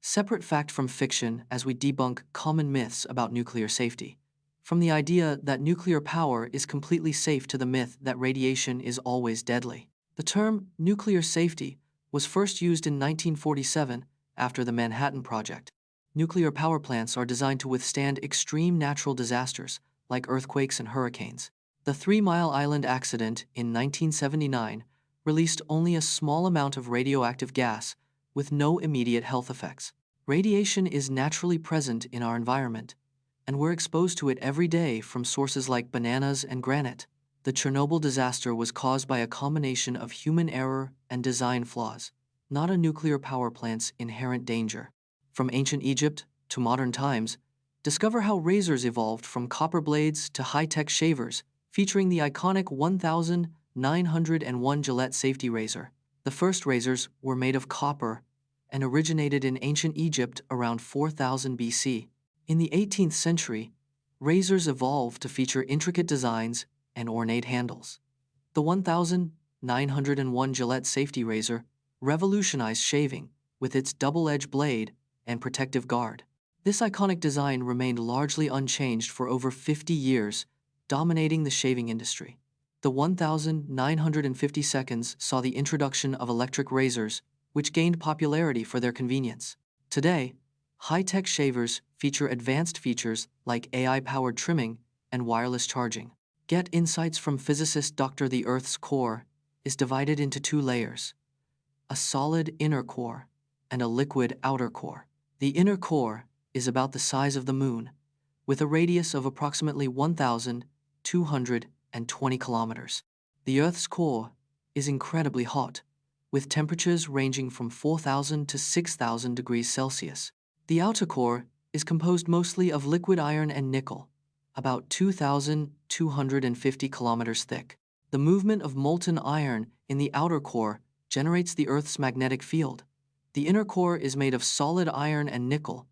Separate fact from fiction as we debunk common myths about nuclear safety. From the idea that nuclear power is completely safe to the myth that radiation is always deadly. The term nuclear safety was first used in 1947 after the Manhattan Project. Nuclear power plants are designed to withstand extreme natural disasters like earthquakes and hurricanes. The 3 Mile Island accident in 1979 released only a small amount of radioactive gas with no immediate health effects. Radiation is naturally present in our environment, and we're exposed to it every day from sources like bananas and granite. The Chernobyl disaster was caused by a combination of human error and design flaws, not a nuclear power plant's inherent danger. From ancient Egypt to modern times, discover how razors evolved from copper blades to high-tech shavers, featuring the iconic 1901 Gillette safety razor. The first razors were made of copper and originated in ancient Egypt around 4000 BC. In the 18th century, razors evolved to feature intricate designs and ornate handles. The 1901 Gillette safety razor revolutionized shaving with its double-edged blade and protective guard. This iconic design remained largely unchanged for over 50 years, dominating the shaving industry. The 1950 seconds saw the introduction of electric razors, which gained popularity for their convenience. Today, high-tech shavers feature advanced features like AI-powered trimming and wireless charging. Get insights from physicist Dr. The Earth's core is divided into 2 layers, a solid inner core and a liquid outer core. The inner core is about the size of the moon, with a radius of approximately 1,220 kilometers. The Earth's core is incredibly hot, with temperatures ranging from 4,000 to 6,000 degrees Celsius. The outer core is composed mostly of liquid iron and nickel, about 2,250 kilometers thick. The movement of molten iron in the outer core generates the Earth's magnetic field. The inner core is made of solid iron and nickel,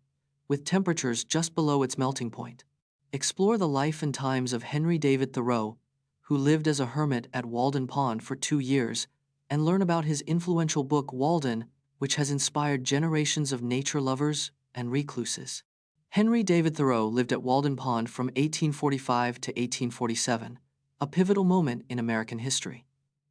with temperatures just below its melting point. Explore the life and times of Henry David Thoreau, who lived as a hermit at Walden Pond for 2 years, and learn about his influential book Walden, which has inspired generations of nature lovers and recluses. Henry David Thoreau lived at Walden Pond from 1845 to 1847, a pivotal moment in American history.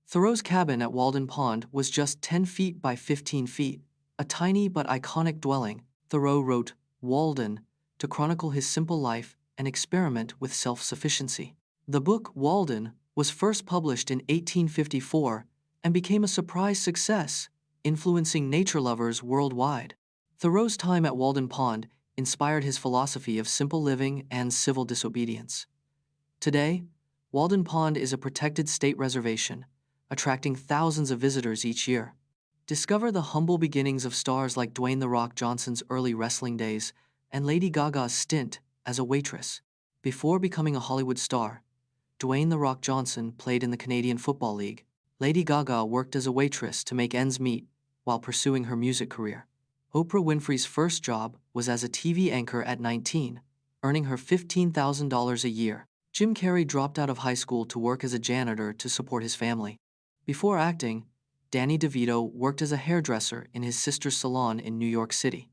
Thoreau's cabin at Walden Pond was just 10 feet by 15 feet, a tiny but iconic dwelling. Thoreau wrote Walden to chronicle his simple life and experiment with self-sufficiency. The book Walden was first published in 1854 and became a surprise success, influencing nature lovers worldwide. Thoreau's time at Walden Pond inspired his philosophy of simple living and civil disobedience. Today, Walden Pond is a protected state reservation, attracting thousands of visitors each year. Discover the humble beginnings of stars like Dwayne The Rock Johnson's early wrestling days and Lady Gaga's stint as a waitress. Before becoming a Hollywood star, Dwayne The Rock Johnson played in the Canadian Football League. Lady Gaga worked as a waitress to make ends meet while pursuing her music career. Oprah Winfrey's first job was as a TV anchor at 19, earning her $15,000 a year. Jim Carrey dropped out of high school to work as a janitor to support his family. Before acting, Danny DeVito worked as a hairdresser in his sister's salon in New York City.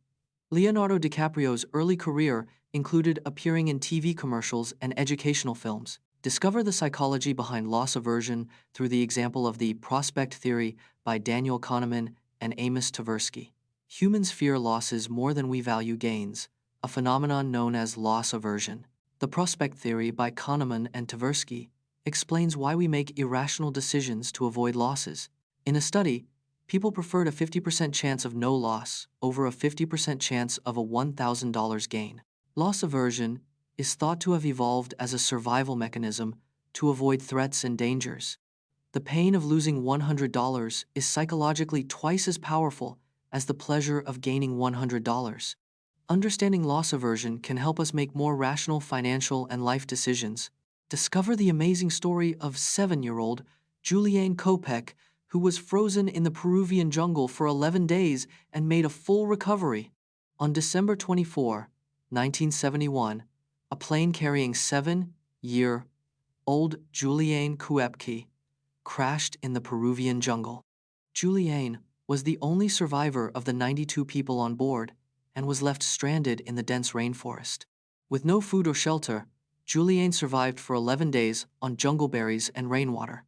Leonardo DiCaprio's early career included appearing in TV commercials and educational films. Discover the psychology behind loss aversion through the example of the prospect theory by Daniel Kahneman and Amos Tversky. Humans fear losses more than we value gains, a phenomenon known as loss aversion. The prospect theory by Kahneman and Tversky explains why we make irrational decisions to avoid losses. In a study, people preferred a 50% chance of no loss over a 50% chance of a $1,000 gain. Loss aversion is thought to have evolved as a survival mechanism to avoid threats and dangers. The pain of losing $100 is psychologically twice as powerful as the pleasure of gaining $100. Understanding loss aversion can help us make more rational financial and life decisions. Discover the amazing story of 7-year-old Juliane Kopec, who was frozen in the Peruvian jungle for 11 days and made a full recovery. On December 24, 1971, a plane carrying 7-year-old Juliane Kopec crashed in the Peruvian jungle. Juliane was the only survivor of the 92 people on board, and was left stranded in the dense rainforest. With no food or shelter, Juliane survived for 11 days on jungleberries and rainwater.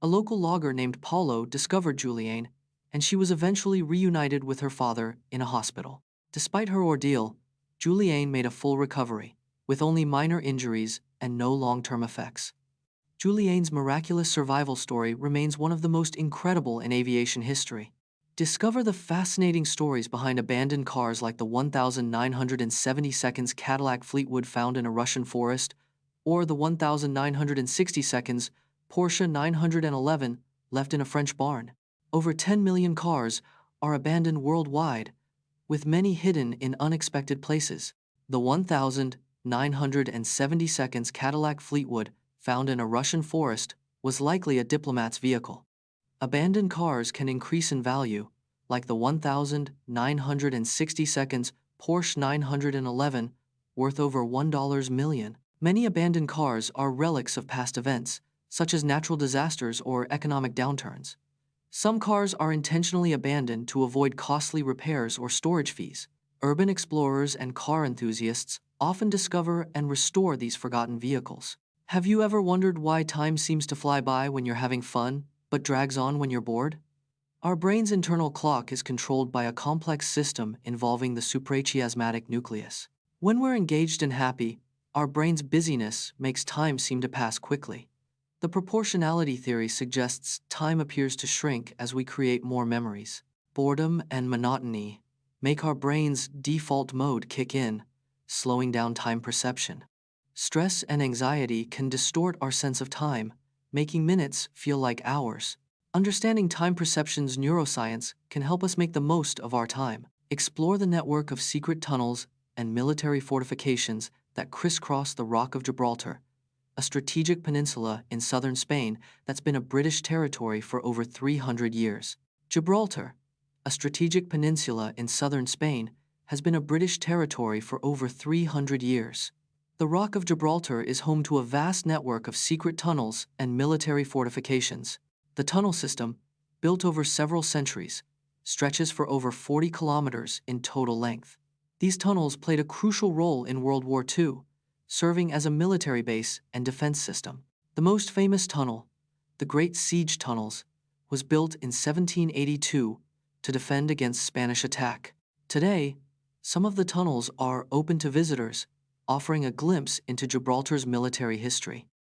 A local logger named Paulo discovered Juliane, and she was eventually reunited with her father in a hospital. Despite her ordeal, Juliane made a full recovery, with only minor injuries and no long-term effects. Juliane's miraculous survival story remains one of the most incredible in aviation history. Discover the fascinating stories behind abandoned cars like the 1970 Cadillac Fleetwood found in a Russian forest, or the 1960 Porsche 911 left in a French barn. Over 10 million cars are abandoned worldwide, with many hidden in unexpected places. The 1970 Cadillac Fleetwood found in a Russian forest was likely a diplomat's vehicle. Abandoned cars can increase in value, like the 1960 Porsche 911, worth over $1 million. Many abandoned cars are relics of past events, such as natural disasters or economic downturns. Some cars are intentionally abandoned to avoid costly repairs or storage fees. Urban explorers and car enthusiasts often discover and restore these forgotten vehicles. Have you ever wondered why time seems to fly by when you're having fun, but drags on when you're bored? Our brain's internal clock is controlled by a complex system involving the suprachiasmatic nucleus. When we're engaged and happy, our brain's busyness makes time seem to pass quickly. The proportionality theory suggests time appears to shrink as we create more memories. Boredom and monotony make our brain's default mode kick in, slowing down time perception. Stress and anxiety can distort our sense of time, making minutes feel like hours. Understanding time perception's neuroscience can help us make the most of our time. Explore the network of secret tunnels and military fortifications that crisscross the Rock of Gibraltar, a strategic peninsula in southern Spain that's been a British territory for over 300 years. Gibraltar, a strategic peninsula in southern Spain, has been a British territory for over 300 years. The Rock of Gibraltar is home to a vast network of secret tunnels and military fortifications. The tunnel system, built over several centuries, stretches for over 40 kilometers in total length. These tunnels played a crucial role in World War II, serving as a military base and defense system. The most famous tunnel, the Great Siege Tunnels, was built in 1782 to defend against Spanish attack. Today, some of the tunnels are open to visitors, offering a glimpse into Gibraltar's military history.